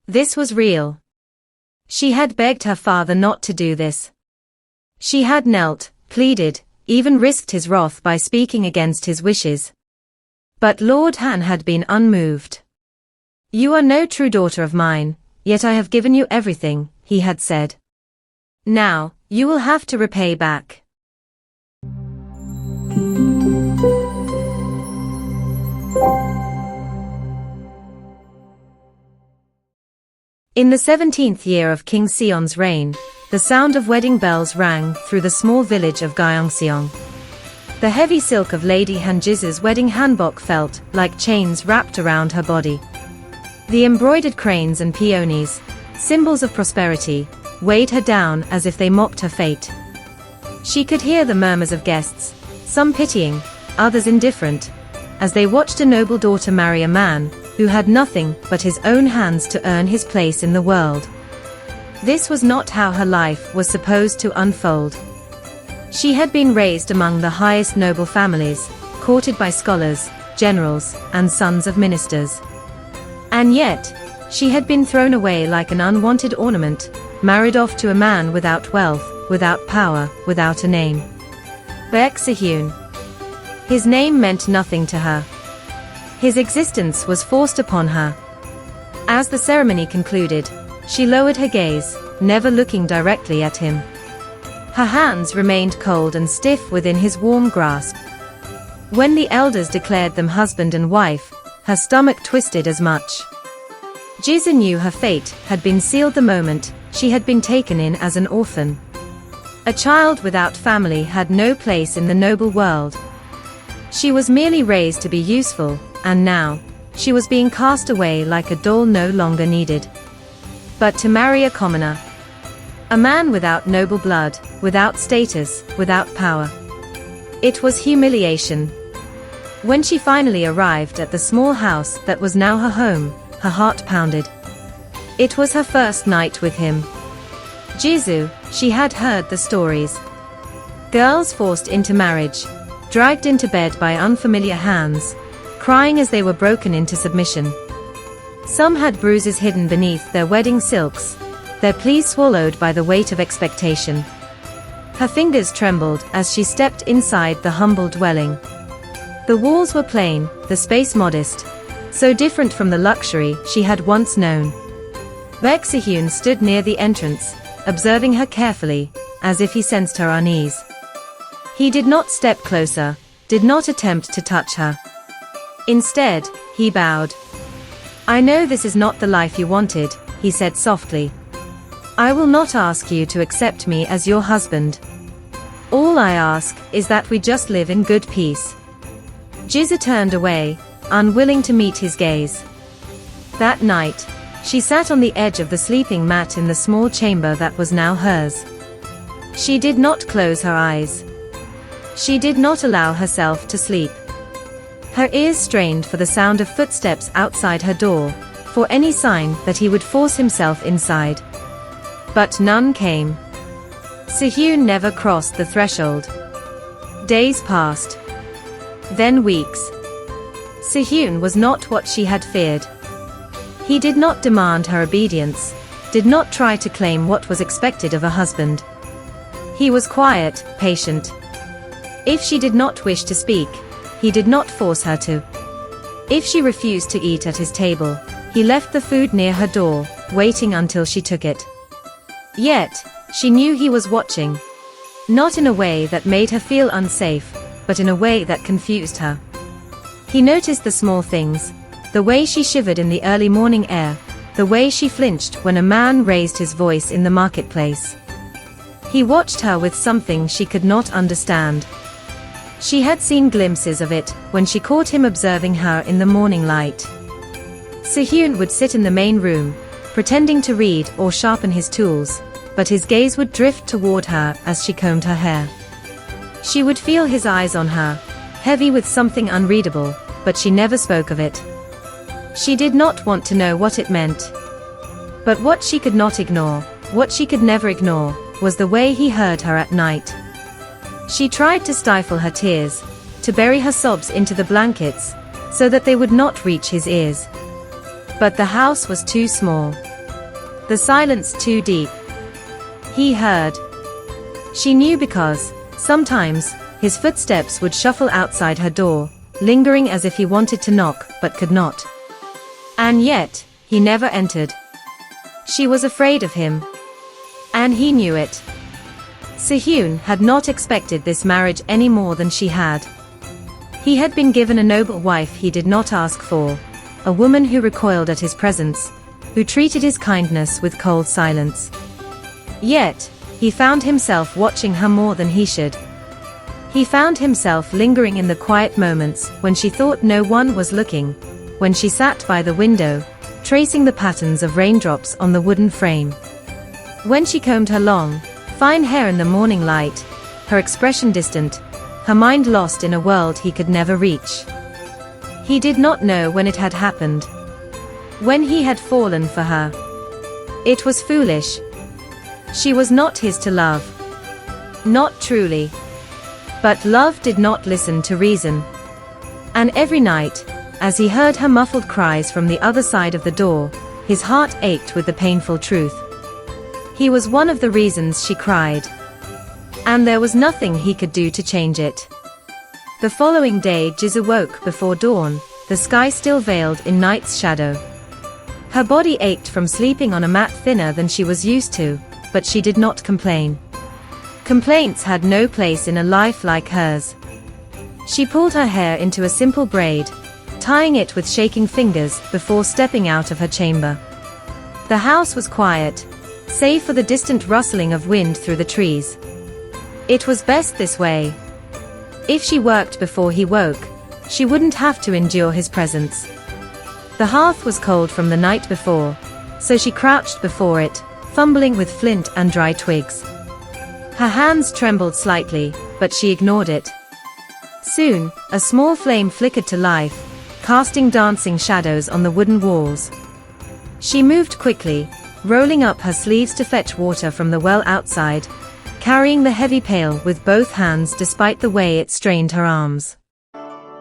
This was real. She had begged her father not to do this. She had knelt, pleaded, even risked his wrath by speaking against his wishes. But Lord Han had been unmoved. "You are no true daughter of mine, yet I have given you everything," he had said. "Now, you will have to repay back." In the 17th year of King Sion's reign, the sound of wedding bells rang through the small village of Gyeongseong. The heavy silk of Lady Jisoo's wedding hanbok felt like chains wrapped around her body. The embroidered cranes and peonies, symbols of prosperity, weighed her down as if they mocked her fate. She could hear the murmurs of guests, some pitying, others indifferent, as they watched a noble daughter marry a man who had nothing but his own hands to earn his place in the world. This was not how her life was supposed to unfold. She had been raised among the highest noble families, courted by scholars, generals, and sons of ministers. And yet, she had been thrown away like an unwanted ornament, married off to a man without wealth, without power, without a name. Baek Sion. His name meant nothing to her. His existence was forced upon her. As the ceremony concluded, she lowered her gaze, never looking directly at him. Her hands remained cold and stiff within his warm grasp. When the elders declared them husband and wife, her stomach twisted as much. Jisoo knew her fate had been sealed the moment she had been taken in as an orphan. A child without family had no place in the noble world. She was merely raised to be useful, and now, she was being cast away like a doll no longer needed. But to marry a commoner, a man without noble blood, without status, without power. It was humiliation. When she finally arrived at the small house that was now her home, her heart pounded. It was her first night with him. Jisoo, she had heard the stories. Girls forced into marriage, dragged into bed by unfamiliar hands, crying as they were broken into submission. Some had bruises hidden beneath their wedding silks, their pleas swallowed by the weight of expectation. Her fingers trembled as she stepped inside the humble dwelling. The walls were plain, the space modest, so different from the luxury she had once known. Baek Sion stood near the entrance, observing her carefully, as if he sensed her unease. He did not step closer, did not attempt to touch her. Instead, he bowed. "I know this is not the life you wanted," he said softly. "I will not ask you to accept me as your husband. All I ask is that we just live in good peace." Jisoo turned away, unwilling to meet his gaze. That night, she sat on the edge of the sleeping mat in the small chamber that was now hers. She did not close her eyes. She did not allow herself to sleep. Her ears strained for the sound of footsteps outside her door, for any sign that he would force himself inside. But none came. Sehyun never crossed the threshold. Days passed. Then weeks. Sehyun was not what she had feared. He did not demand her obedience, did not try to claim what was expected of a husband. He was quiet, patient. If she did not wish to speak, he did not force her to. If she refused to eat at his table, he left the food near her door, waiting until she took it. Yet, she knew he was watching. Not in a way that made her feel unsafe, but in a way that confused her. He noticed the small things, the way she shivered in the early morning air, the way she flinched when a man raised his voice in the marketplace. He watched her with something she could not understand. She had seen glimpses of it when she caught him observing her in the morning light. Sehyun would sit in the main room, pretending to read or sharpen his tools, but his gaze would drift toward her as she combed her hair. She would feel his eyes on her, heavy with something unreadable, but she never spoke of it. She did not want to know what it meant. But what she could not ignore, what she could never ignore, was the way he heard her at night. She tried to stifle her tears, to bury her sobs into the blankets, so that they would not reach his ears. But the house was too small. The silence too deep. He heard. She knew because, sometimes, his footsteps would shuffle outside her door, lingering as if he wanted to knock, but could not. And yet, he never entered. She was afraid of him. And he knew it. Soo-hyun had not expected this marriage any more than she had. He had been given a noble wife he did not ask for, a woman who recoiled at his presence, who treated his kindness with cold silence. Yet, he found himself watching her more than he should. He found himself lingering in the quiet moments when she thought no one was looking, when she sat by the window, tracing the patterns of raindrops on the wooden frame. When she combed her long, fine hair in the morning light, her expression distant, her mind lost in a world he could never reach. He did not know when it had happened. When he had fallen for her. It was foolish. She was not his to love. Not truly. But love did not listen to reason. And every night, as he heard her muffled cries from the other side of the door, his heart ached with the painful truth. He was one of the reasons she cried. And there was nothing he could do to change it. The following day Jisoo woke before dawn, the sky still veiled in night's shadow. Her body ached from sleeping on a mat thinner than she was used to, but she did not complain. Complaints had no place in a life like hers. She pulled her hair into a simple braid, tying it with shaking fingers before stepping out of her chamber. The house was quiet, save for the distant rustling of wind through the trees. It was best this way. If she worked before he woke, she wouldn't have to endure his presence. The hearth was cold from the night before, so she crouched before it, fumbling with flint and dry twigs. Her hands trembled slightly, but she ignored it. Soon, a small flame flickered to life, casting dancing shadows on the wooden walls. She moved quickly, rolling up her sleeves to fetch water from the well outside, carrying the heavy pail with both hands despite the way it strained her arms.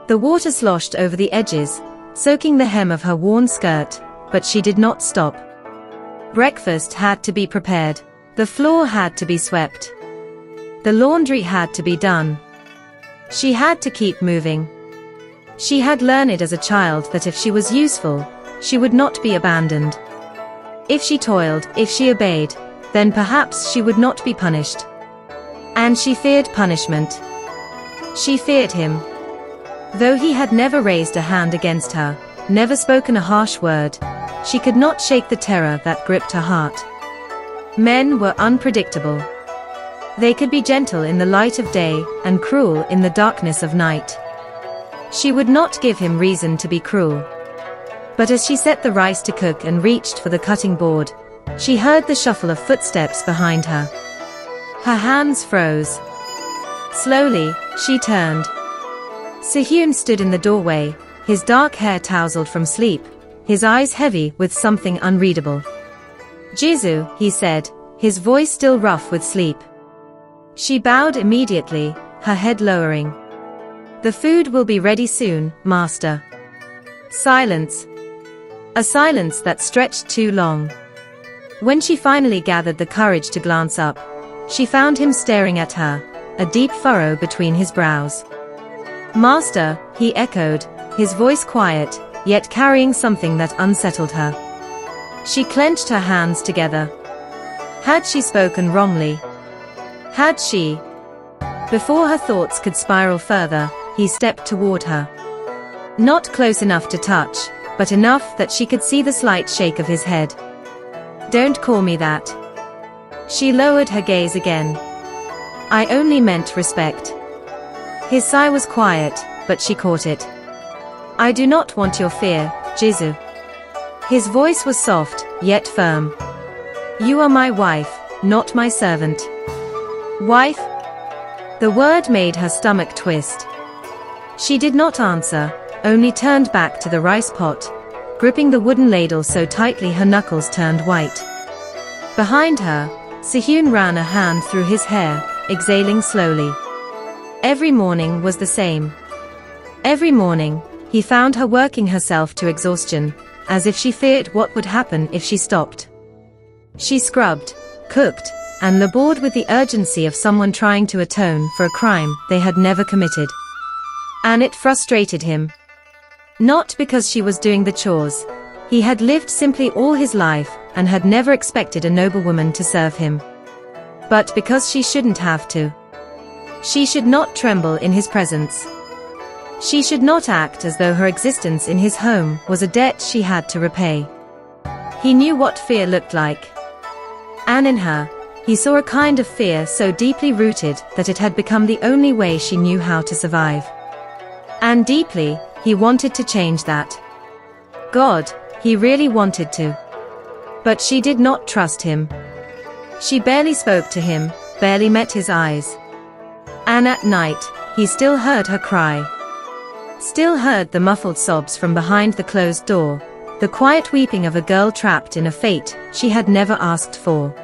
The water sloshed over the edges, soaking the hem of her worn skirt, but she did not stop. Breakfast had to be prepared. The floor had to be swept. The laundry had to be done. She had to keep moving. She had learned as a child that if she was useful, she would not be abandoned. If she toiled, if she obeyed, then perhaps she would not be punished. And she feared punishment. She feared him. Though he had never raised a hand against her, never spoken a harsh word, she could not shake the terror that gripped her heart. Men were unpredictable. They could be gentle in the light of day and cruel in the darkness of night. She would not give him reason to be cruel. But as she set the rice to cook and reached for the cutting board, she heard the shuffle of footsteps behind her. Her hands froze. Slowly, she turned. Soo-hyun stood in the doorway, his dark hair tousled from sleep, his eyes heavy with something unreadable. "Jisoo," he said, his voice still rough with sleep. She bowed immediately, her head lowering. "The food will be ready soon, master." Silence. A silence that stretched too long. When she finally gathered the courage to glance up, she found him staring at her, a deep furrow between his brows. "Master," he echoed, his voice quiet, yet carrying something that unsettled her. She clenched her hands together. Had she spoken wrongly? Had she? Before her thoughts could spiral further, he stepped toward her. Not close enough to touch, but enough that she could see the slight shake of his head. "Don't call me that." She lowered her gaze again. "I only meant respect." His sigh was quiet, but she caught it. "I do not want your fear, Jisoo." His voice was soft, yet firm. "You are my wife, not my servant." "Wife?" The word made her stomach twist. She did not answer, only turned back to the rice pot, gripping the wooden ladle so tightly her knuckles turned white. Behind her, Soo-hyun ran a hand through his hair, exhaling slowly. Every morning was the same. Every morning, he found her working herself to exhaustion, as if she feared what would happen if she stopped. She scrubbed, cooked, and labored with the urgency of someone trying to atone for a crime they had never committed. And it frustrated him. Not because she was doing the chores. He had lived simply all his life and had never expected a noblewoman to serve him. But because she shouldn't have to. She should not tremble in his presence. She should not act as though her existence in his home was a debt she had to repay. He knew what fear looked like. And in her, he saw a kind of fear so deeply rooted that it had become the only way she knew how to survive. And deeply, he wanted to change that. God, he really wanted to. But she did not trust him. She barely spoke to him, barely met his eyes. And at night, he still heard her cry. Still heard the muffled sobs from behind the closed door, the quiet weeping of a girl trapped in a fate she had never asked for.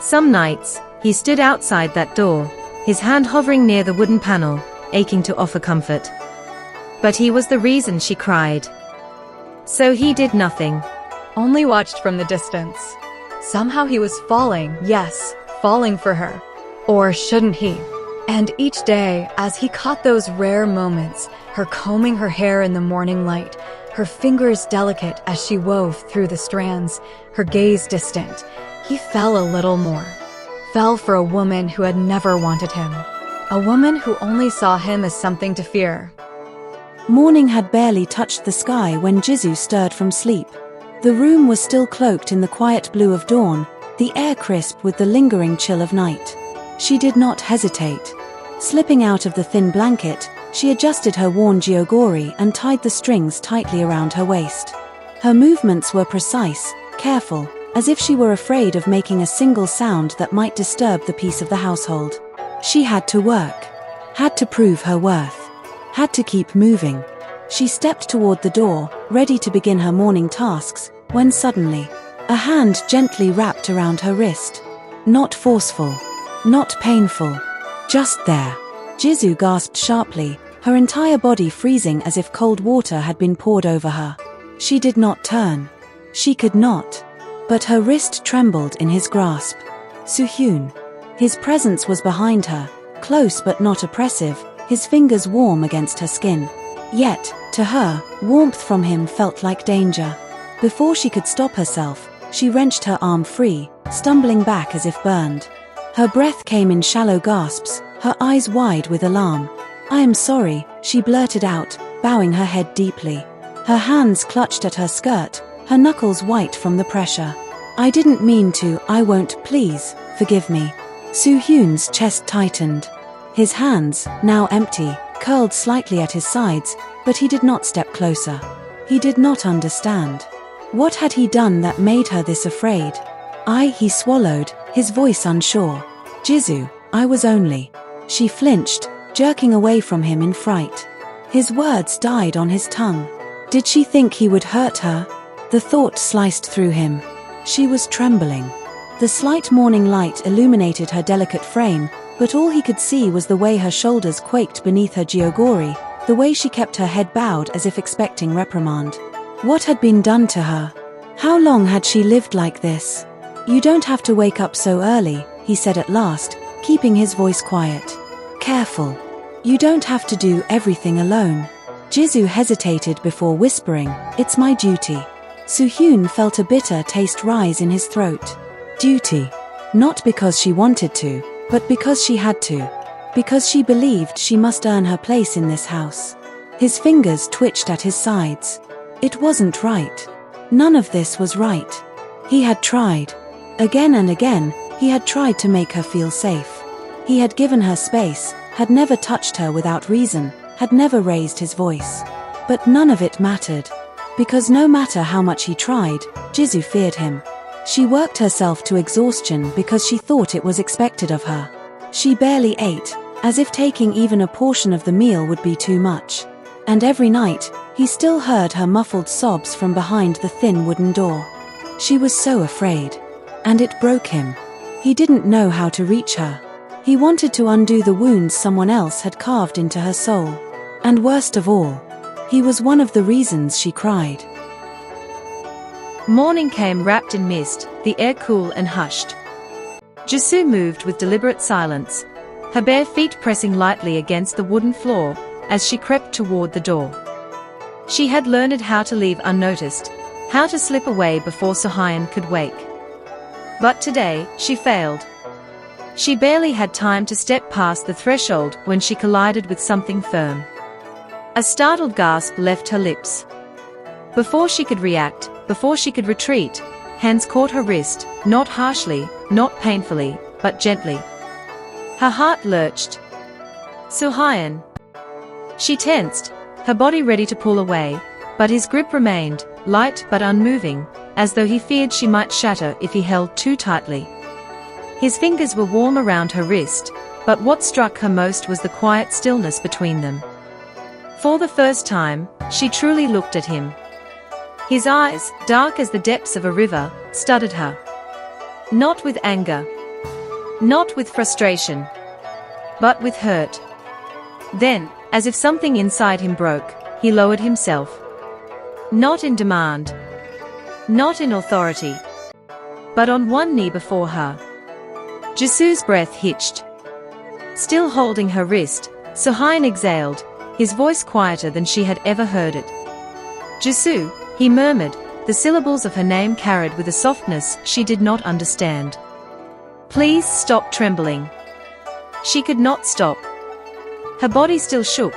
Some nights, he stood outside that door, his hand hovering near the wooden panel, aching to offer comfort. But he was the reason she cried. So he did nothing. Only watched from the distance. Somehow he was falling, yes, falling for her. Or shouldn't he? And each day, as he caught those rare moments, her combing her hair in the morning light, her fingers delicate as she wove through the strands, her gaze distant, he fell a little more. Fell for a woman who had never wanted him. A woman who only saw him as something to fear. Morning had barely touched the sky when Jisoo stirred from sleep. The room was still cloaked in the quiet blue of dawn, the air crisp with the lingering chill of night. She did not hesitate. Slipping out of the thin blanket, she adjusted her worn gyogori and tied the strings tightly around her waist. Her movements were precise, careful, as if she were afraid of making a single sound that might disturb the peace of the household. She had to work. Had to prove her worth. Had to keep moving. She stepped toward the door, ready to begin her morning tasks, when suddenly, a hand gently wrapped around her wrist. Not forceful. Not painful. Just there. Jisoo gasped sharply, her entire body freezing as if cold water had been poured over her. She did not turn. She could not. But her wrist trembled in his grasp. Soo-hyun. His presence was behind her, close but not oppressive, his fingers warm against her skin. Yet, to her, warmth from him felt like danger. Before she could stop herself, she wrenched her arm free, stumbling back as if burned. Her breath came in shallow gasps, her eyes wide with alarm. "I am sorry," she blurted out, bowing her head deeply. Her hands clutched at her skirt, her knuckles white from the pressure. "I didn't mean to, I won't, please, forgive me." Soo-hyun's chest tightened. His hands, now empty, curled slightly at his sides, but he did not step closer. He did not understand. What had he done that made her this afraid? He swallowed, his voice unsure. "Jisoo, I was only..." She flinched, jerking away from him in fright. His words died on his tongue. Did she think he would hurt her? The thought sliced through him. She was trembling. The slight morning light illuminated her delicate frame, but all he could see was the way her shoulders quaked beneath her gyogori, the way she kept her head bowed as if expecting reprimand. What had been done to her? How long had she lived like this? "You don't have to wake up so early," he said at last, keeping his voice quiet. "Careful. You don't have to do everything alone." Jisoo hesitated before whispering, "It's my duty." Soo-hyun felt a bitter taste rise in his throat. Duty. Not because she wanted to, but because she had to. Because she believed she must earn her place in this house. His fingers twitched at his sides. It wasn't right. None of this was right. He had tried. Again and again, he had tried to make her feel safe. He had given her space, had never touched her without reason, had never raised his voice. But none of it mattered. Because no matter how much he tried, Jisoo feared him. She worked herself to exhaustion because she thought it was expected of her. She barely ate, as if taking even a portion of the meal would be too much. And every night, he still heard her muffled sobs from behind the thin wooden door. She was so afraid. And it broke him. He didn't know how to reach her. He wanted to undo the wounds someone else had carved into her soul. And worst of all, he was one of the reasons she cried. Morning came wrapped in mist, the air cool and hushed. Jisoo moved with deliberate silence, her bare feet pressing lightly against the wooden floor as she crept toward the door. She had learned how to leave unnoticed, how to slip away before Sohyun could wake. But today, she failed. She barely had time to step past the threshold when she collided with something firm. A startled gasp left her lips. Before she could react, before she could retreat, hands caught her wrist, not harshly, not painfully, but gently. Her heart lurched. Sohyun. She tensed, her body ready to pull away, but his grip remained, light but unmoving, as though he feared she might shatter if he held too tightly. His fingers were warm around her wrist, but what struck her most was the quiet stillness between them. For the first time, she truly looked at him. His eyes, dark as the depths of a river, studied her. Not with anger. Not with frustration. But with hurt. Then, as if something inside him broke, he lowered himself. Not in demand. Not in authority. But on one knee before her. Jisoo's breath hitched. Still holding her wrist, Sohyun exhaled, his voice quieter than she had ever heard it. Jisoo, he murmured, the syllables of her name carried with a softness she did not understand. Please stop trembling. She could not stop. Her body still shook,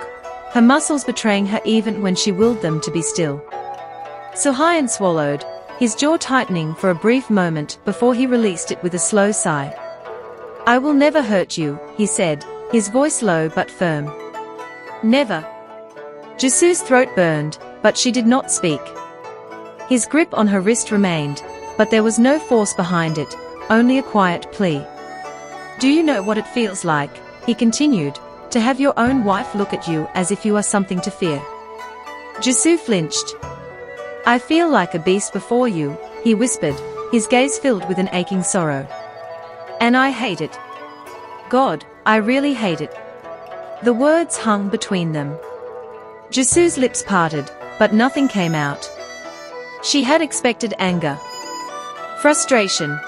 her muscles betraying her even when she willed them to be still. Sohyun swallowed, his jaw tightening for a brief moment before he released it with a slow sigh. I will never hurt you, he said, his voice low but firm. Never. Jisoo's throat burned, but she did not speak. His grip on her wrist remained, but there was no force behind it, only a quiet plea. Do you know what it feels like, he continued, to have your own wife look at you as if you are something to fear? Jisoo flinched. I feel like a beast before you, he whispered, his gaze filled with an aching sorrow. And I hate it. God, I really hate it. The words hung between them. Jisoo's lips parted, but nothing came out. She had expected anger. Frustration.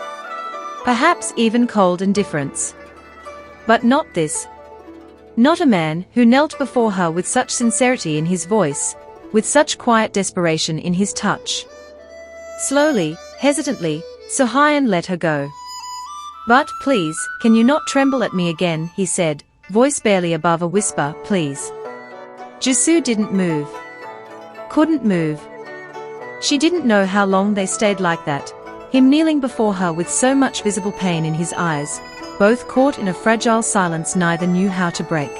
Perhaps even cold indifference. But not this. Not a man who knelt before her with such sincerity in his voice, with such quiet desperation in his touch. Slowly, hesitantly, Sohyun let her go. But please, can you not tremble at me again, he said, voice barely above a whisper, please. Jisoo didn't move. Couldn't move. She didn't know how long they stayed like that, him kneeling before her with so much visible pain in his eyes, both caught in a fragile silence neither knew how to break.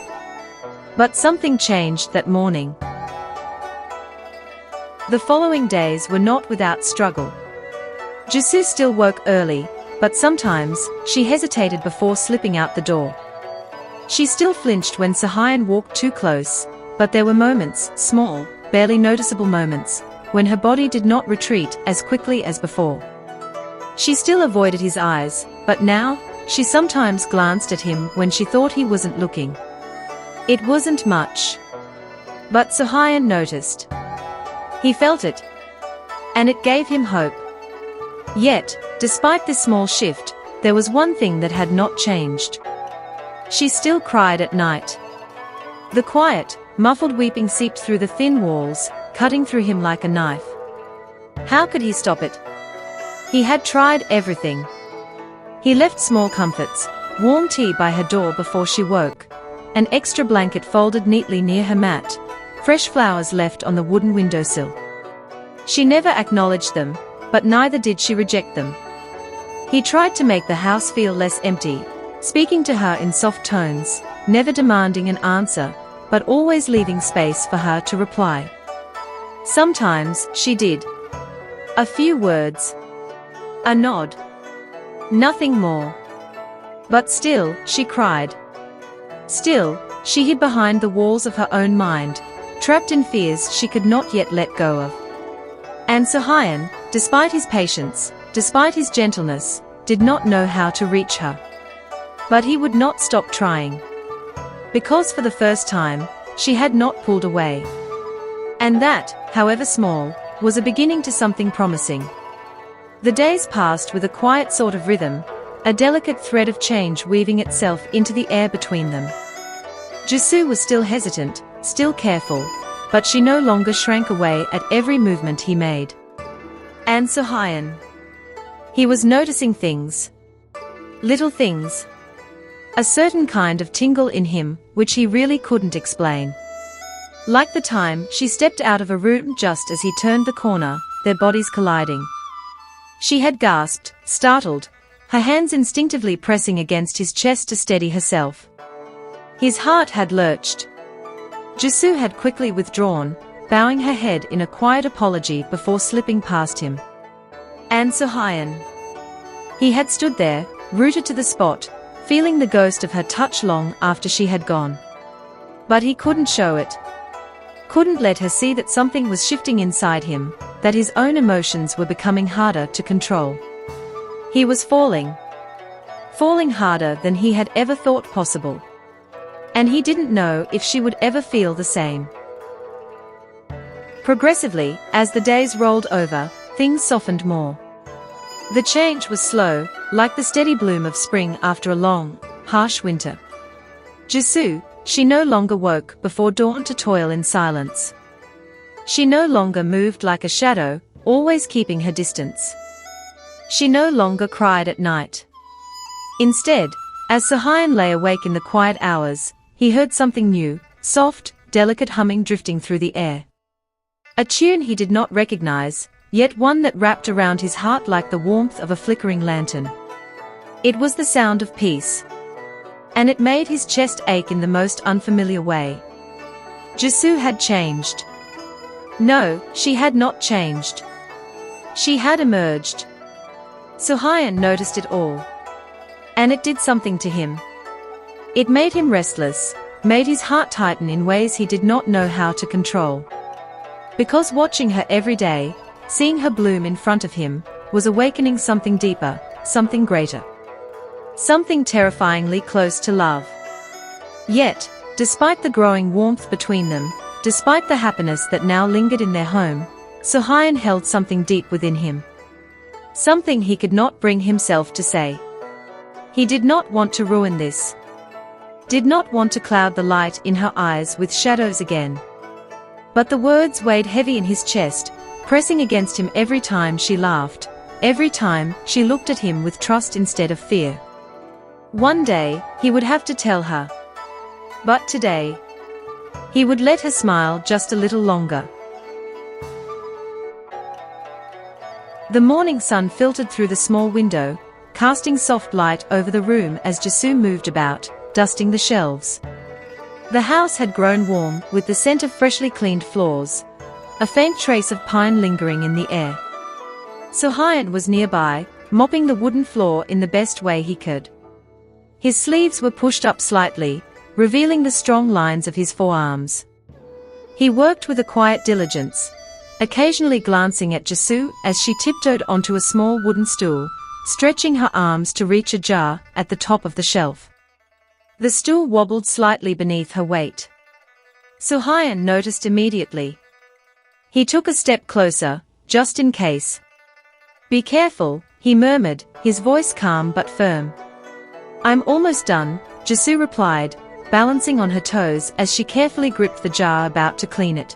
But something changed that morning. The following days were not without struggle. Jisoo still woke early, but sometimes, she hesitated before slipping out the door. She still flinched when Sohyun walked too close, but there were moments, small, barely noticeable moments, when her body did not retreat as quickly as before. She still avoided his eyes, but now, she sometimes glanced at him when she thought he wasn't looking. It wasn't much. But Sohyun noticed. He felt it. And it gave him hope. Yet, despite this small shift, there was one thing that had not changed. She still cried at night. The quiet, muffled weeping seeped through the thin walls, cutting through him like a knife. How could he stop it? He had tried everything. He left small comforts, warm tea by her door before she woke, an extra blanket folded neatly near her mat, fresh flowers left on the wooden windowsill. She never acknowledged them, but neither did she reject them. He tried to make the house feel less empty, speaking to her in soft tones, never demanding an answer, but always leaving space for her to reply. Sometimes, she did. A few words. A nod. Nothing more. But still, she cried. Still, she hid behind the walls of her own mind, trapped in fears she could not yet let go of. And Sohyun, despite his patience, despite his gentleness, did not know how to reach her. But he would not stop trying. Because for the first time, she had not pulled away. And that, however small, was a beginning to something promising. The days passed with a quiet sort of rhythm, a delicate thread of change weaving itself into the air between them. Jisoo was still hesitant, still careful, but she no longer shrank away at every movement he made. And Sohyun. He was noticing things. Little things. A certain kind of tingle in him, which he really couldn't explain. Like the time she stepped out of a room just as he turned the corner, their bodies colliding. She had gasped, startled, her hands instinctively pressing against his chest to steady herself. His heart had lurched. Jisoo had quickly withdrawn, bowing her head in a quiet apology before slipping past him. And Sohyun. He had stood there, rooted to the spot, feeling the ghost of her touch long after she had gone. But he couldn't show it. Couldn't let her see that something was shifting inside him, that his own emotions were becoming harder to control. He was falling. Falling harder than he had ever thought possible. And he didn't know if she would ever feel the same. Progressively, as the days rolled over, things softened more. The change was slow, like the steady bloom of spring after a long, harsh winter. Jisoo, she no longer woke before dawn to toil in silence. She no longer moved like a shadow, always keeping her distance. She no longer cried at night. Instead, as Sohyun lay awake in the quiet hours, he heard something new, soft, delicate humming drifting through the air. A tune he did not recognize, yet one that wrapped around his heart like the warmth of a flickering lantern. It was the sound of peace. And it made his chest ache in the most unfamiliar way. Jisoo had changed. No, she had not changed. She had emerged. Sohyun noticed it all. And it did something to him. It made him restless, made his heart tighten in ways he did not know how to control. Because watching her every day, seeing her bloom in front of him, was awakening something deeper, something greater. Something terrifyingly close to love. Yet, despite the growing warmth between them, despite the happiness that now lingered in their home, Sohyun held something deep within him. Something he could not bring himself to say. He did not want to ruin this. Did not want to cloud the light in her eyes with shadows again. But the words weighed heavy in his chest, pressing against him every time she laughed, every time she looked at him with trust instead of fear. One day, he would have to tell her. But today, he would let her smile just a little longer. The morning sun filtered through the small window, casting soft light over the room as Jisoo moved about, dusting the shelves. The house had grown warm with the scent of freshly cleaned floors, a faint trace of pine lingering in the air. Sohyun was nearby, mopping the wooden floor in the best way he could. His sleeves were pushed up slightly, revealing the strong lines of his forearms. He worked with a quiet diligence, occasionally glancing at Jisoo as she tiptoed onto a small wooden stool, stretching her arms to reach a jar at the top of the shelf. The stool wobbled slightly beneath her weight. Sohyun noticed immediately. He took a step closer, just in case. "Be careful," he murmured, his voice calm but firm. "I'm almost done," Jisoo replied, balancing on her toes as she carefully gripped the jar about to clean it.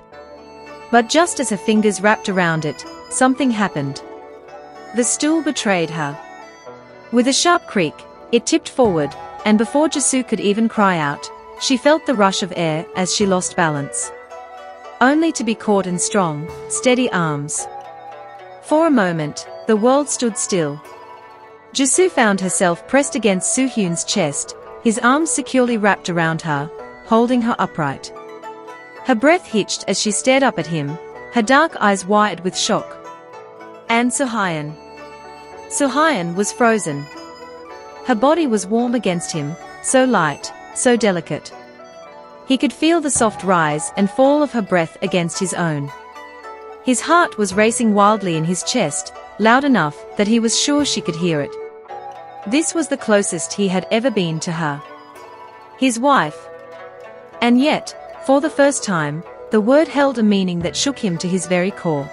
But just as her fingers wrapped around it, something happened. The stool betrayed her. With a sharp creak, it tipped forward, and before Jisoo could even cry out, she felt the rush of air as she lost balance. Only to be caught in strong, steady arms. For a moment, the world stood still. Jisoo found herself pressed against Sohyun's chest, his arms securely wrapped around her, holding her upright. Her breath hitched as she stared up at him, her dark eyes wide with shock. And Sohyun. Sohyun was frozen. Her body was warm against him, so light, so delicate. He could feel the soft rise and fall of her breath against his own. His heart was racing wildly in his chest, loud enough that he was sure she could hear it. This was the closest he had ever been to her. His wife. And yet, for the first time, the word held a meaning that shook him to his very core.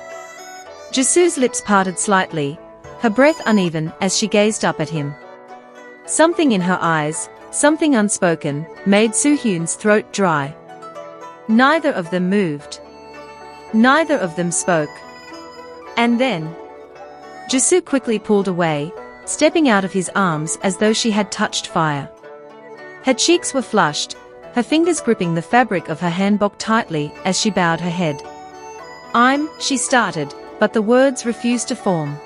Jisoo's lips parted slightly, her breath uneven as she gazed up at him. Something in her eyes, something unspoken, made Soo-hyun's throat dry. Neither of them moved. Neither of them spoke. And then, Jisoo quickly pulled away, stepping out of his arms as though she had touched fire. Her cheeks were flushed, her fingers gripping the fabric of her hanbok tightly as she bowed her head. She started, but the words refused to form.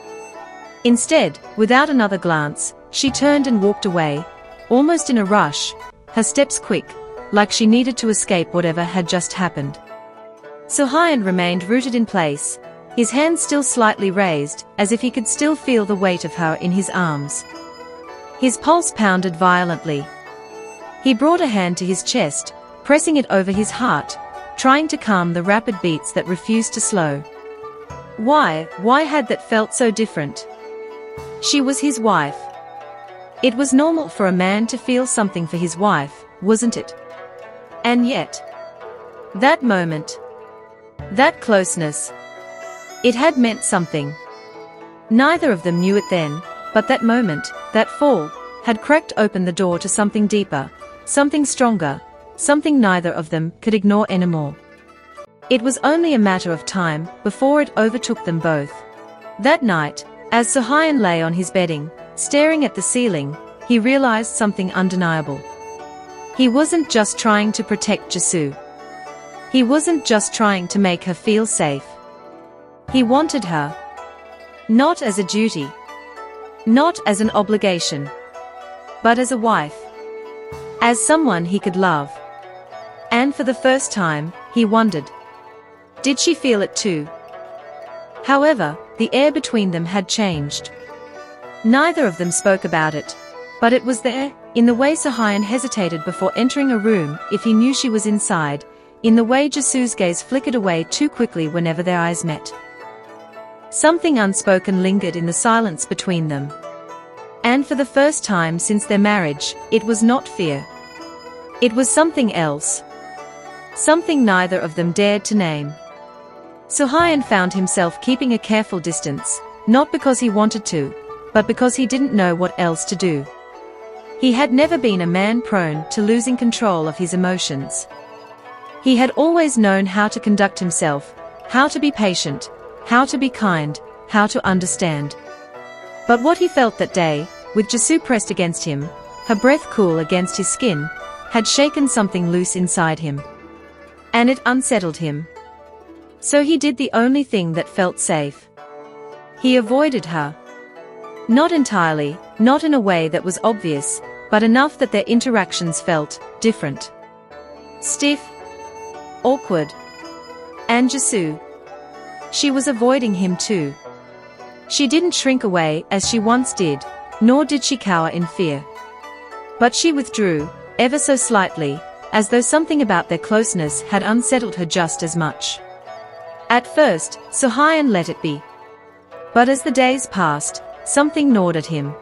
Instead, without another glance, she turned and walked away, almost in a rush, her steps quick, like she needed to escape whatever had just happened. Soo-hyun remained rooted in place, his hands still slightly raised, as if he could still feel the weight of her in his arms. His pulse pounded violently. He brought a hand to his chest, pressing it over his heart, trying to calm the rapid beats that refused to slow. Why had that felt so different? She was his wife. It was normal for a man to feel something for his wife, wasn't it? And yet, that moment, that closeness, it had meant something. Neither of them knew it then, but that moment, that fall, had cracked open the door to something deeper, something stronger, something neither of them could ignore anymore. It was only a matter of time before it overtook them both. That night, as Soo-hyun lay on his bedding, staring at the ceiling, he realized something undeniable. He wasn't just trying to protect Jisoo. He wasn't just trying to make her feel safe. He wanted her. Not as a duty. Not as an obligation. But as a wife. As someone he could love. And for the first time, he wondered. Did she feel it too? However, the air between them had changed. Neither of them spoke about it, but it was there, in the way Soo-hyun hesitated before entering a room if he knew she was inside, in the way Jisoo's gaze flickered away too quickly whenever their eyes met. Something unspoken lingered in the silence between them. And for the first time since their marriage, it was not fear. It was something else. Something neither of them dared to name. Soo-hyun found himself keeping a careful distance, not because he wanted to, but because he didn't know what else to do. He had never been a man prone to losing control of his emotions. He had always known how to conduct himself, how to be patient, how to be kind, how to understand. But what he felt that day, with Jisoo pressed against him, her breath cool against his skin, had shaken something loose inside him. And it unsettled him. So he did the only thing that felt safe. He avoided her. Not entirely, not in a way that was obvious, but enough that their interactions felt different. Stiff. Awkward. And Jisoo. She was avoiding him too. She didn't shrink away as she once did, nor did she cower in fear. But she withdrew, ever so slightly, as though something about their closeness had unsettled her just as much. At first, Soo-hyun let it be. But as the days passed, something gnawed at him.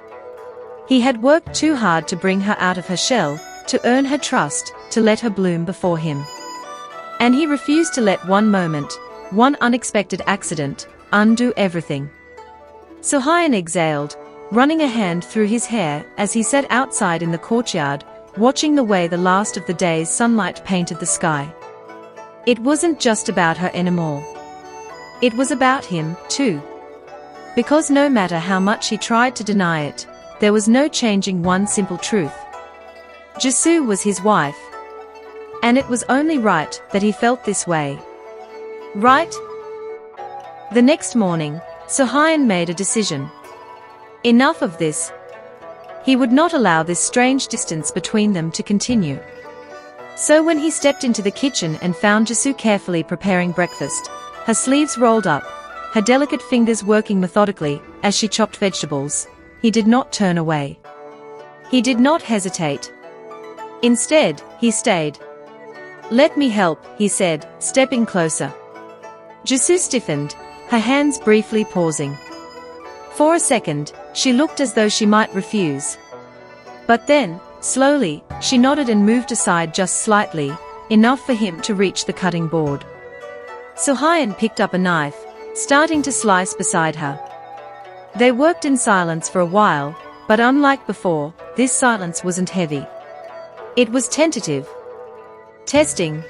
He had worked too hard to bring her out of her shell, to earn her trust, to let her bloom before him. And he refused to let one moment, one unexpected accident, undo everything. Soo-hyun exhaled, running a hand through his hair as he sat outside in the courtyard, watching the way the last of the day's sunlight painted the sky. It wasn't just about her anymore. It was about him, too. Because no matter how much he tried to deny it, there was no changing one simple truth. Jisoo was his wife. And it was only right that he felt this way. Right? The next morning, Soo-hyun made a decision. Enough of this. He would not allow this strange distance between them to continue. So when he stepped into the kitchen and found Jisoo carefully preparing breakfast, her sleeves rolled up, her delicate fingers working methodically as she chopped vegetables, he did not turn away. He did not hesitate. Instead, he stayed. "Let me help," he said, stepping closer. Jisoo stiffened, her hands briefly pausing. For a second, she looked as though she might refuse. But then, slowly, she nodded and moved aside just slightly, enough for him to reach the cutting board. Soo-hyun picked up a knife, starting to slice beside her. They worked in silence for a while, but unlike before, this silence wasn't heavy. It was tentative. Testing.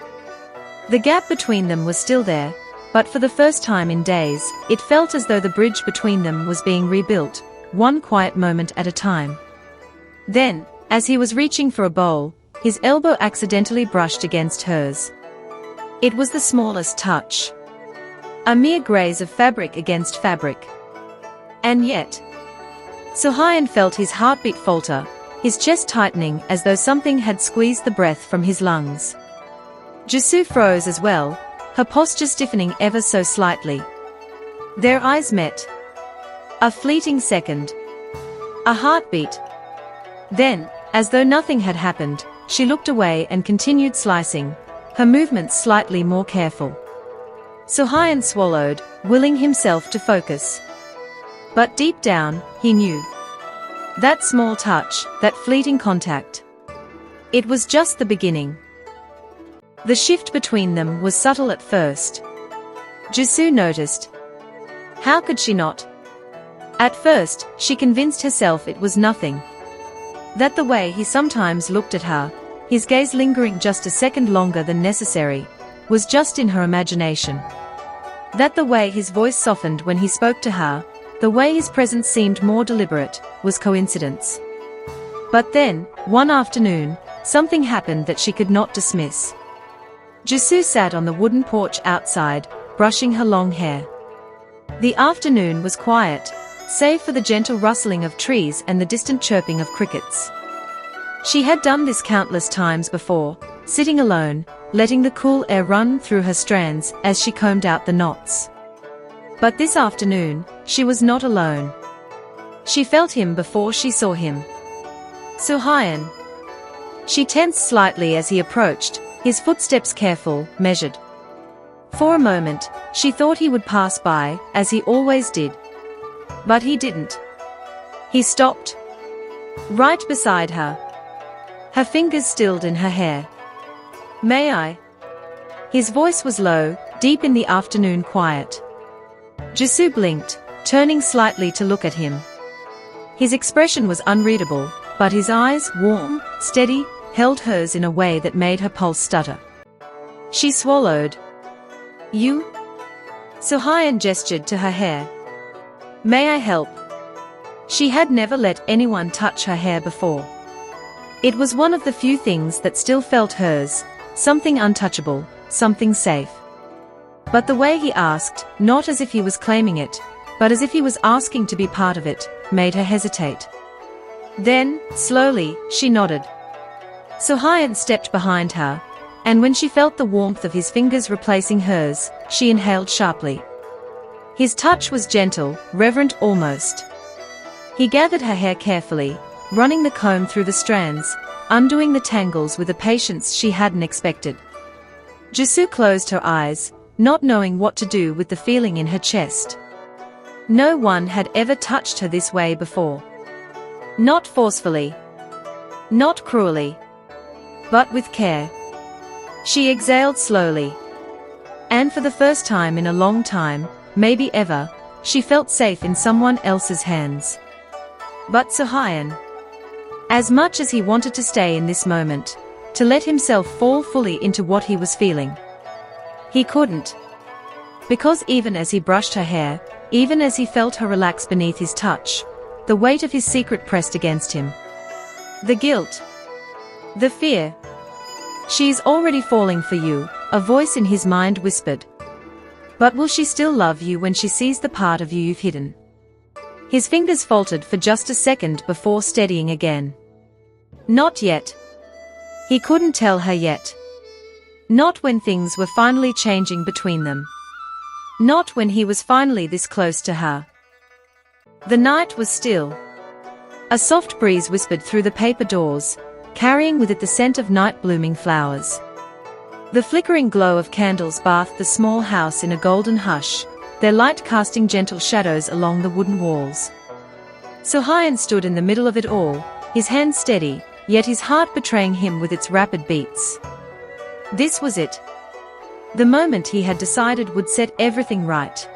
The gap between them was still there, but for the first time in days, it felt as though the bridge between them was being rebuilt, one quiet moment at a time. Then, as he was reaching for a bowl, his elbow accidentally brushed against hers. It was the smallest touch. A mere graze of fabric against fabric. And yet, Soo-hyun felt his heartbeat falter, his chest tightening as though something had squeezed the breath from his lungs. Jisoo froze as well, her posture stiffening ever so slightly. Their eyes met. A fleeting second. A heartbeat. Then, as though nothing had happened, she looked away and continued slicing, her movements slightly more careful. Soo-hyun swallowed, willing himself to focus. But deep down, he knew. That small touch, that fleeting contact. It was just the beginning. The shift between them was subtle at first. Jisoo noticed. How could she not? At first, she convinced herself it was nothing. That the way he sometimes looked at her, his gaze lingering just a second longer than necessary, was just in her imagination. That the way his voice softened when he spoke to her, the way his presence seemed more deliberate, was coincidence. But then, one afternoon, something happened that she could not dismiss. Jisoo sat on the wooden porch outside, brushing her long hair. The afternoon was quiet, save for the gentle rustling of trees and the distant chirping of crickets. She had done this countless times before, sitting alone, letting the cool air run through her strands as she combed out the knots. But this afternoon, she was not alone. She felt him before she saw him. Soo-hyun. She tensed slightly as he approached, his footsteps careful, measured. For a moment, she thought he would pass by, as he always did. But he didn't. He stopped. Right beside her. Her fingers stilled in her hair. May I? His voice was low, deep in the afternoon quiet. Jisoo blinked, turning slightly to look at him. His expression was unreadable, but his eyes, warm, steady, held hers in a way that made her pulse stutter. She swallowed. You? Soo-hyun gestured to her hair. May I help? She had never let anyone touch her hair before. It was one of the few things that still felt hers, something untouchable, something safe. But the way he asked, not as if he was claiming it, but as if he was asking to be part of it, made her hesitate. Then, slowly, she nodded. Soo-hyun stepped behind her, and when she felt the warmth of his fingers replacing hers, she inhaled sharply. His touch was gentle, reverent almost. He gathered her hair carefully, running the comb through the strands, undoing the tangles with a patience she hadn't expected. Jisoo closed her eyes, not knowing what to do with the feeling in her chest. No one had ever touched her this way before. Not forcefully. Not cruelly. But with care. She exhaled slowly. And for the first time in a long time, maybe ever, she felt safe in someone else's hands. But Soo-hyun, as much as he wanted to stay in this moment, to let himself fall fully into what he was feeling, he couldn't. Because even as he brushed her hair, even as he felt her relax beneath his touch, the weight of his secret pressed against him. The guilt. The fear. She is already falling for you, a voice in his mind whispered. But will she still love you when she sees the part of you you've hidden? His fingers faltered for just a second before steadying again. Not yet. He couldn't tell her yet. Not when things were finally changing between them. Not when he was finally this close to her. The night was still. A soft breeze whispered through the paper doors, carrying with it the scent of night-blooming flowers. The flickering glow of candles bathed the small house in a golden hush, their light casting gentle shadows along the wooden walls. Soo-hyun stood in the middle of it all, his hands steady, yet his heart betraying him with its rapid beats. This was it. The moment he had decided would set everything right.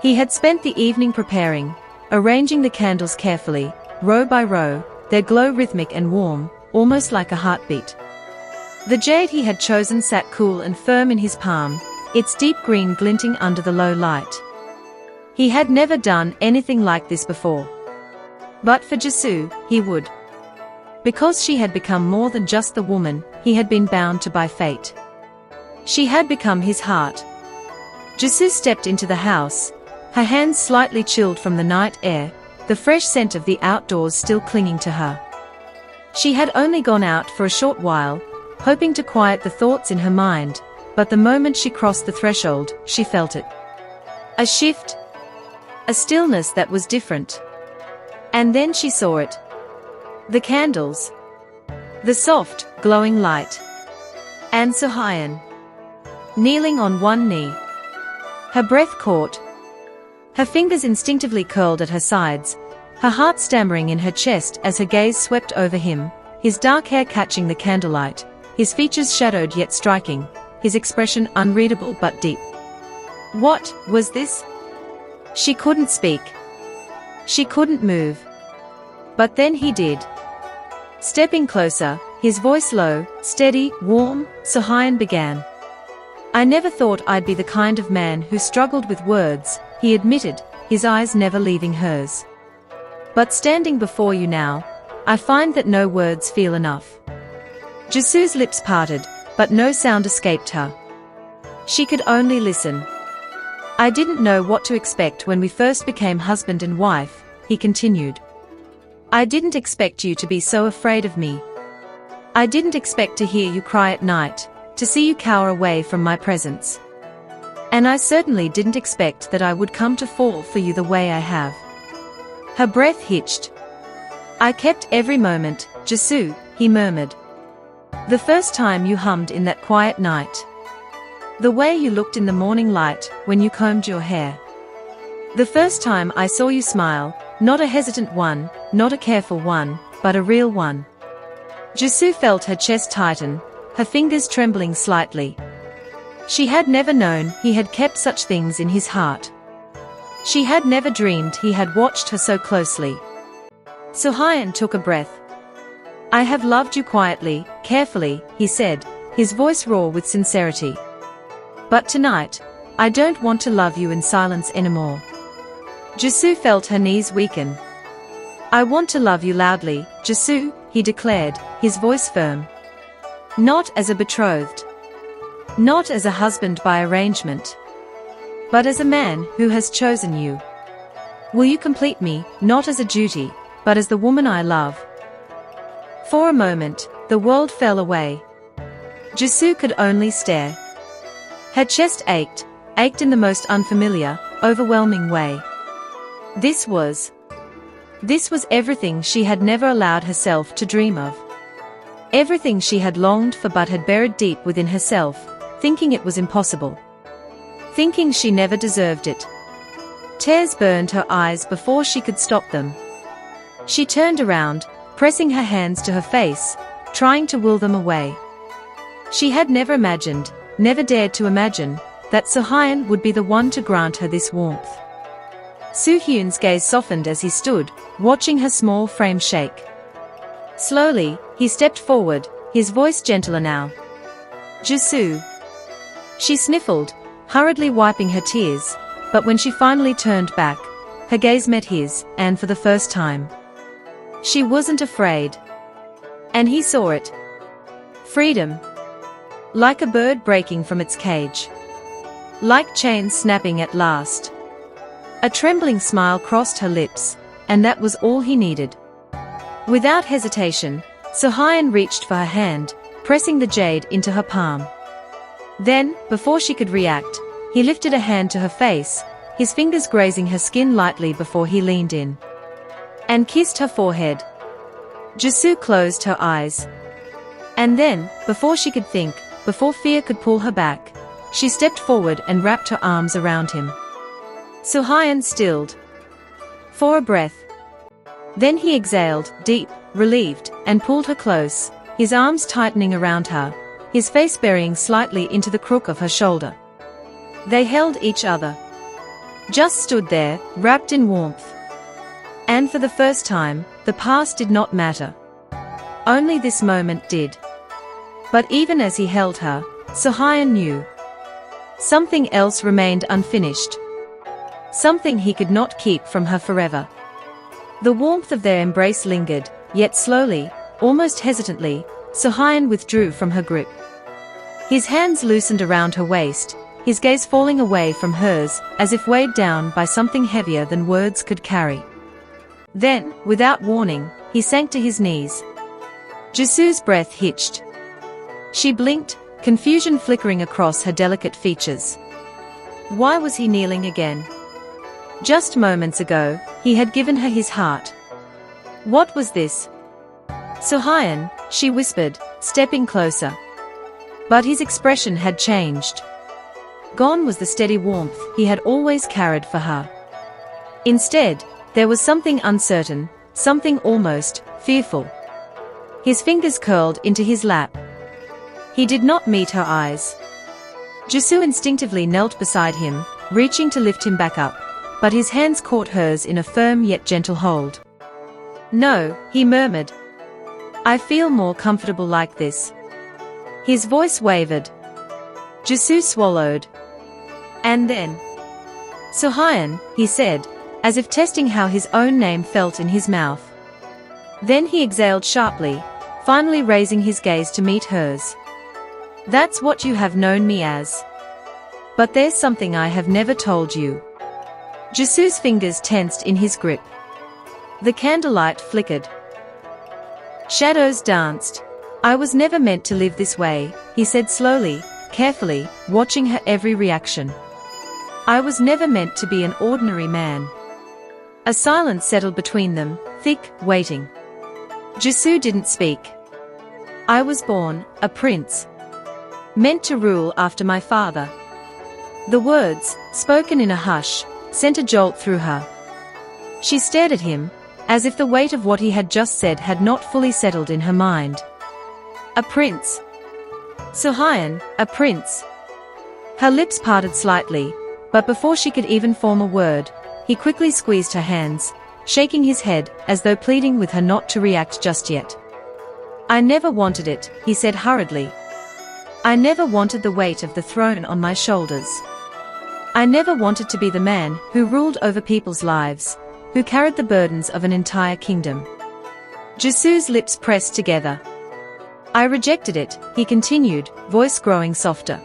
He had spent the evening preparing, arranging the candles carefully, row by row, their glow rhythmic and warm, almost like a heartbeat. The jade he had chosen sat cool and firm in his palm, its deep green glinting under the low light. He had never done anything like this before. But for Jisoo, he would. Because she had become more than just the woman he had been bound to by fate. She had become his heart. Jisoo stepped into the house, her hands slightly chilled from the night air, the fresh scent of the outdoors still clinging to her. She had only gone out for a short while, hoping to quiet the thoughts in her mind, but the moment she crossed the threshold, she felt it. A shift. A stillness that was different. And then she saw it. The candles. The soft, glowing light. And Sohyun. Kneeling on one knee. Her breath caught. Her fingers instinctively curled at her sides, her heart stammering in her chest as her gaze swept over him, his dark hair catching the candlelight, his features shadowed yet striking, his expression unreadable but deep. What was this? She couldn't speak. She couldn't move. But then he did. Stepping closer, his voice low, steady, warm, Sohyun began. I never thought I'd be the kind of man who struggled with words, he admitted, his eyes never leaving hers. But standing before you now, I find that no words feel enough. Jisoo's lips parted, but no sound escaped her. She could only listen. I didn't know what to expect when we first became husband and wife, he continued. I didn't expect you to be so afraid of me. I didn't expect to hear you cry at night, to see you cower away from my presence. And I certainly didn't expect that I would come to fall for you the way I have. Her breath hitched. I kept every moment, Jisoo, he murmured. The first time you hummed in that quiet night. The way you looked in the morning light when you combed your hair. The first time I saw you smile, not a hesitant one, not a careful one, but a real one. Jisoo felt her chest tighten, her fingers trembling slightly. She had never known he had kept such things in his heart. She had never dreamed he had watched her so closely. Sohyun took a breath. I have loved you quietly, carefully, he said, his voice raw with sincerity. But tonight, I don't want to love you in silence anymore. Jisoo felt her knees weaken. I want to love you loudly, Jisoo, he declared, his voice firm. Not as a betrothed. Not as a husband by arrangement. But as a man who has chosen you. Will you complete me, not as a duty, but as the woman I love? For a moment, the world fell away. Jisoo could only stare. Her chest ached in the most unfamiliar, overwhelming way. This was everything she had never allowed herself to dream of. Everything she had longed for but had buried deep within herself, thinking it was impossible. Thinking she never deserved it. Tears burned her eyes before she could stop them. She turned around, pressing her hands to her face, trying to will them away. She had never imagined, never dared to imagine, that Sohyun would be the one to grant her this warmth. Soohyun's gaze softened as he stood, watching her small frame shake. Slowly, he stepped forward, his voice gentler now. Jisoo. She sniffled, hurriedly wiping her tears, but when she finally turned back, her gaze met his, and for the first time, she wasn't afraid. And he saw it. Freedom. Like a bird breaking from its cage. Like chains snapping at last. A trembling smile crossed her lips, and that was all he needed. Without hesitation, Sohyun reached for her hand, pressing the jade into her palm. Then, before she could react, he lifted a hand to her face, his fingers grazing her skin lightly before he leaned in and kissed her forehead. Jisoo closed her eyes. And then, before she could think, before fear could pull her back, she stepped forward and wrapped her arms around him. Sohyun stilled for a breath. Then he exhaled, deep, relieved, and pulled her close, his arms tightening around her, his face burying slightly into the crook of her shoulder. They held each other. Just stood there, wrapped in warmth. And for the first time, the past did not matter. Only this moment did. But even as he held her, Sohyun knew. Something else remained unfinished. Something he could not keep from her forever. The warmth of their embrace lingered, yet slowly, almost hesitantly, Sohyun withdrew from her grip. His hands loosened around her waist, his gaze falling away from hers, as if weighed down by something heavier than words could carry. Then, without warning, he sank to his knees. Jisoo's breath hitched. She blinked, confusion flickering across her delicate features. Why was he kneeling again? Just moments ago, he had given her his heart. What was this? Sohyun, she whispered, stepping closer. But his expression had changed. Gone was the steady warmth he had always carried for her. Instead, there was something uncertain, something almost fearful. His fingers curled into his lap. He did not meet her eyes. Jisoo instinctively knelt beside him, reaching to lift him back up, but his hands caught hers in a firm yet gentle hold. No, he murmured. I feel more comfortable like this. His voice wavered. Jisoo swallowed. And then, Sohyun, he said, as if testing how his own name felt in his mouth. Then he exhaled sharply, finally raising his gaze to meet hers. That's what you have known me as. But there's something I have never told you. Jisoo's fingers tensed in his grip. The candlelight flickered. Shadows danced. I was never meant to live this way, he said slowly, carefully, watching her every reaction. I was never meant to be an ordinary man. A silence settled between them, thick, waiting. Jisoo didn't speak. I was born, a prince. Meant to rule after my father. The words, spoken in a hush, sent a jolt through her. She stared at him, as if the weight of what he had just said had not fully settled in her mind. A prince. Sohyun, a prince. Her lips parted slightly, but before she could even form a word, he quickly squeezed her hands, shaking his head as though pleading with her not to react just yet. I never wanted it, he said hurriedly. I never wanted the weight of the throne on my shoulders. I never wanted to be the man who ruled over people's lives, who carried the burdens of an entire kingdom. Jisoo's lips pressed together. I rejected it, he continued, voice growing softer.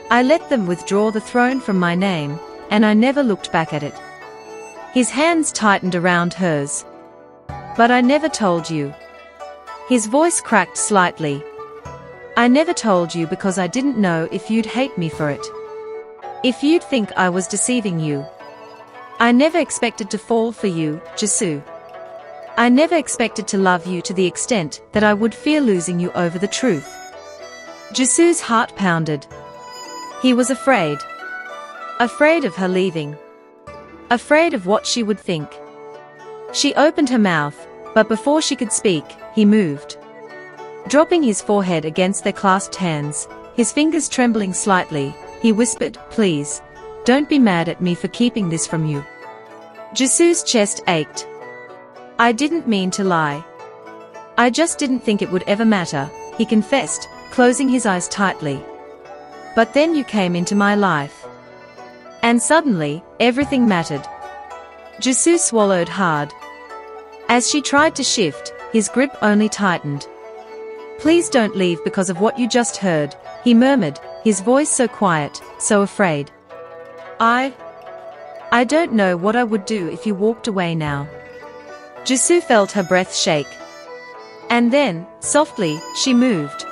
I let them withdraw the throne from my name, and I never looked back at it. His hands tightened around hers. But I never told you. His voice cracked slightly. I never told you because I didn't know if you'd hate me for it. If you'd think I was deceiving you. I never expected to fall for you, Jisoo. I never expected to love you to the extent that I would fear losing you over the truth. Jisoo's heart pounded. He was afraid. Afraid of her leaving. Afraid of what she would think. She opened her mouth, but before she could speak, he moved. Dropping his forehead against their clasped hands, his fingers trembling slightly, he whispered, please, don't be mad at me for keeping this from you. Jisoo's chest ached. I didn't mean to lie. I just didn't think it would ever matter, he confessed, closing his eyes tightly. But then you came into my life. And suddenly, everything mattered. Jisoo swallowed hard. As she tried to shift, his grip only tightened. Please don't leave because of what you just heard, he murmured, his voice so quiet, so afraid. I don't know what I would do if you walked away now. Jisoo felt her breath shake. And then, softly, she moved.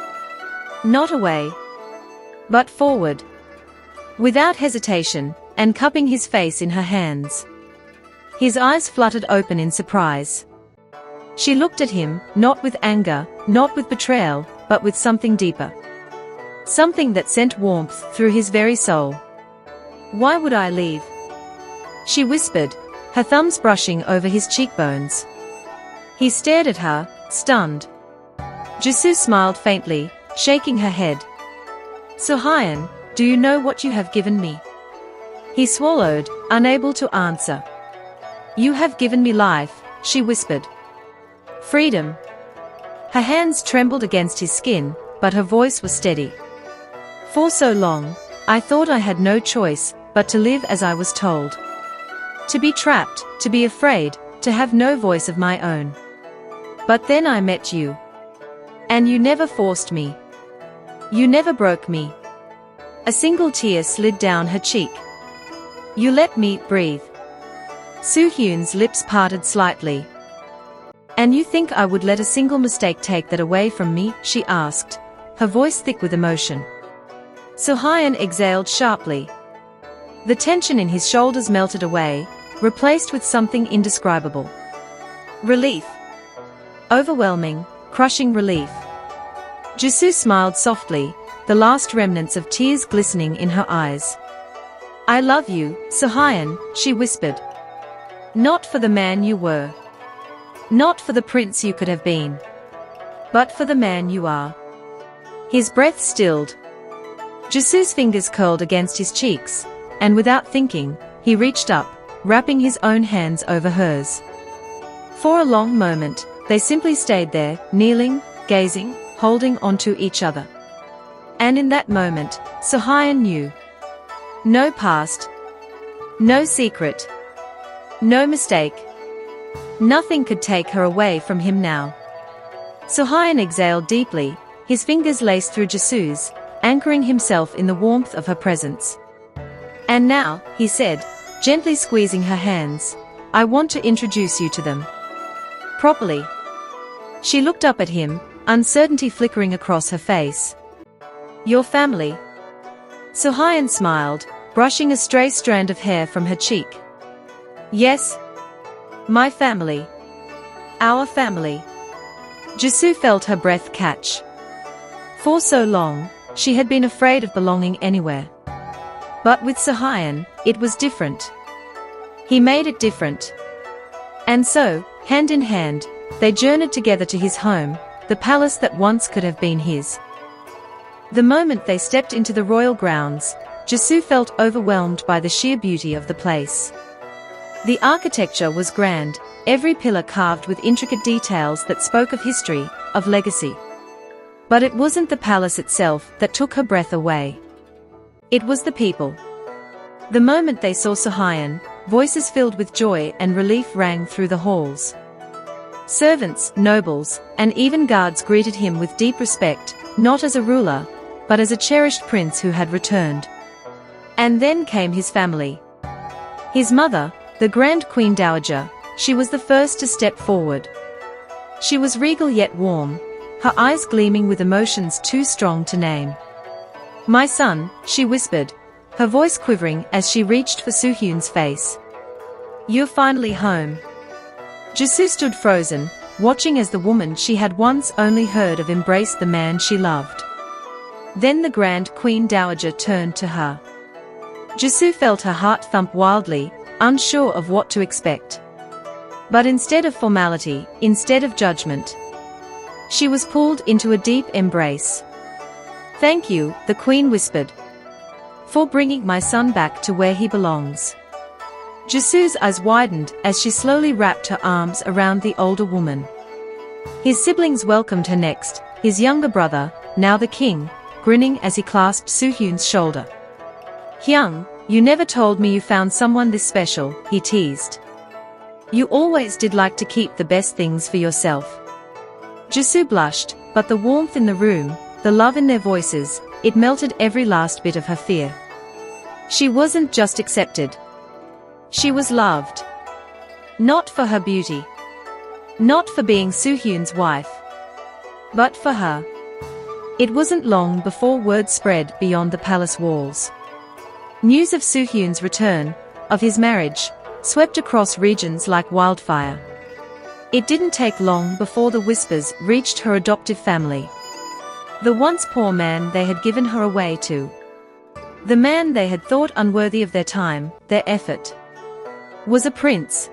Not away. But forward. Without hesitation, and cupping his face in her hands. His eyes fluttered open in surprise. She looked at him, not with anger, not with betrayal, but with something deeper. Something that sent warmth through his very soul. Why would I leave? She whispered, her thumbs brushing over his cheekbones. He stared at her, stunned. Jisoo smiled faintly, shaking her head. Sohyun, do you know what you have given me? He swallowed, unable to answer. You have given me life, she whispered. Freedom. Her hands trembled against his skin, but her voice was steady. For so long, I thought I had no choice but to live as I was told. To be trapped, to be afraid, to have no voice of my own. But then I met you. And you never forced me. You never broke me. A single tear slid down her cheek. You let me breathe. Soo-hyun's lips parted slightly. And you think I would let a single mistake take that away from me? She asked, her voice thick with emotion. Soo-hyun exhaled sharply. The tension in his shoulders melted away, replaced with something indescribable. Relief. Overwhelming, crushing relief. Jisoo smiled softly, the last remnants of tears glistening in her eyes. I love you, Soo-hyun, she whispered. Not for the man you were. Not for the prince you could have been. But for the man you are. His breath stilled. Jisoo's fingers curled against his cheeks, and without thinking, he reached up, wrapping his own hands over hers. For a long moment, they simply stayed there, kneeling, gazing, holding onto each other. And in that moment, Soo-hyun knew. No past. No secret. No mistake. Nothing could take her away from him now. Soo-hyun exhaled deeply, his fingers laced through Jisoo's, anchoring himself in the warmth of her presence. And now, he said, gently squeezing her hands, I want to introduce you to them. Properly. She looked up at him, uncertainty flickering across her face. Your family. Soo-hyun smiled, brushing a stray strand of hair from her cheek. Yes. My family. Our family. Jisoo felt her breath catch. For so long, she had been afraid of belonging anywhere. But with Soo-hyun, it was different. He made it different. And so, hand in hand, they journeyed together to his home, the palace that once could have been his. The moment they stepped into the royal grounds, Jisoo felt overwhelmed by the sheer beauty of the place. The architecture was grand, every pillar carved with intricate details that spoke of history, of legacy. But it wasn't the palace itself that took her breath away. It was the people. The moment they saw Soo-hyun, voices filled with joy and relief rang through the halls. Servants, nobles, and even guards greeted him with deep respect, not as a ruler, but as a cherished prince who had returned. And then came his family. His mother, the Grand Queen Dowager, she was the first to step forward. She was regal yet warm, her eyes gleaming with emotions too strong to name. My son, she whispered, her voice quivering as she reached for Soo-hyun's face. You're finally home. Jisoo stood frozen, watching as the woman she had once only heard of embraced the man she loved. Then the Grand Queen Dowager turned to her. Jisoo felt her heart thump wildly, unsure of what to expect. But instead of formality, instead of judgment, she was pulled into a deep embrace. Thank you, the Queen whispered, for bringing my son back to where he belongs. Jisoo's eyes widened as she slowly wrapped her arms around the older woman. His siblings welcomed her next, his younger brother, now the king, grinning as he clasped Soo-hyun's shoulder. Hyung, you never told me you found someone this special, he teased. You always did like to keep the best things for yourself. Jisoo blushed, but the warmth in the room, the love in their voices, it melted every last bit of her fear. She wasn't just accepted. She was loved. Not for her beauty. Not for being Soo-hyun's wife. But for her. It wasn't long before word spread beyond the palace walls. News of Soo-hyun's return, of his marriage, swept across regions like wildfire. It didn't take long before the whispers reached her adoptive family. The once poor man they had given her away to. The man they had thought unworthy of their time, their effort. Was a prince.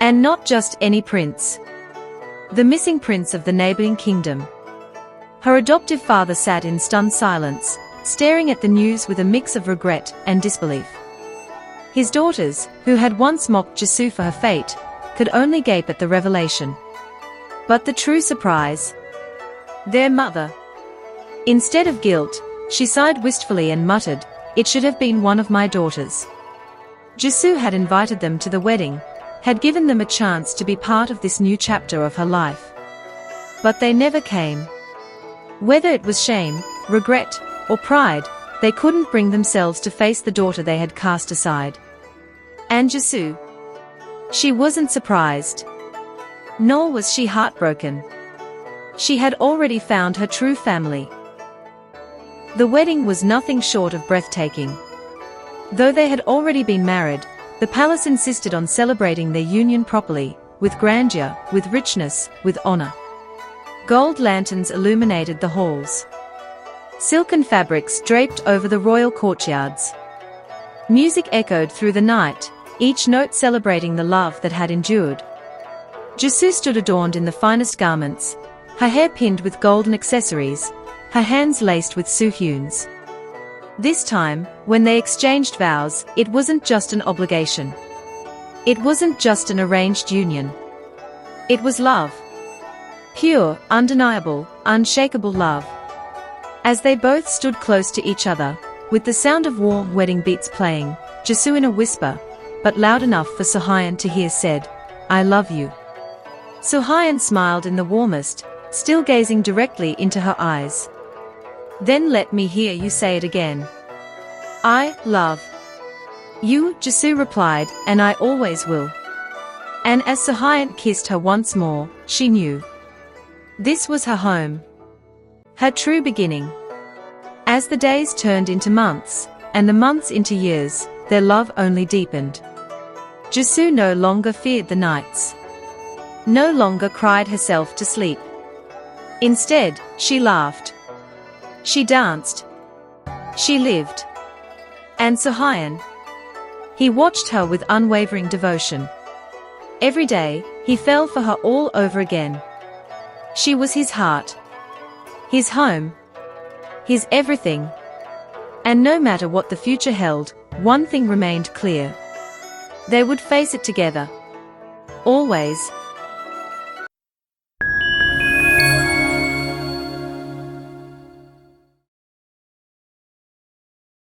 And not just any prince. The missing prince of the neighboring kingdom. Her adoptive father sat in stunned silence, staring at the news with a mix of regret and disbelief. His daughters, who had once mocked Jisoo for her fate, could only gape at the revelation. But the true surprise? Their mother. Instead of guilt, she sighed wistfully and muttered, "It should have been one of my daughters." Jisoo had invited them to the wedding, had given them a chance to be part of this new chapter of her life. But they never came. Whether it was shame, regret, or pride, they couldn't bring themselves to face the daughter they had cast aside. And Jisoo? She wasn't surprised. Nor was she heartbroken. She had already found her true family. The wedding was nothing short of breathtaking. Though they had already been married, the palace insisted on celebrating their union properly, with grandeur, with richness, with honor. Gold lanterns illuminated the halls. Silken fabrics draped over the royal courtyards. Music echoed through the night, each note celebrating the love that had endured. Jisoo stood adorned in the finest garments, her hair pinned with golden accessories, her hands laced with suhyuns. This time, when they exchanged vows, it wasn't just an obligation. It wasn't just an arranged union. It was love. Pure, undeniable, unshakable love. As they both stood close to each other, with the sound of warm wedding beats playing, Jisoo in a whisper, but loud enough for Sohyun to hear, said, "I love you." Sohyun smiled in the warmest, still gazing directly into her eyes. "Then let me hear you say it again." "I love you," Jisoo replied, "and I always will." And as Sohyun kissed her once more, she knew. This was her home. Her true beginning. As the days turned into months, and the months into years, their love only deepened. Jisoo no longer feared the nights. No longer cried herself to sleep. Instead, she laughed. She danced. She lived. And Sohyun? He watched her with unwavering devotion. Every day, he fell for her all over again. She was his heart. His home. His everything. And no matter what the future held, one thing remained clear. They would face it together. Always.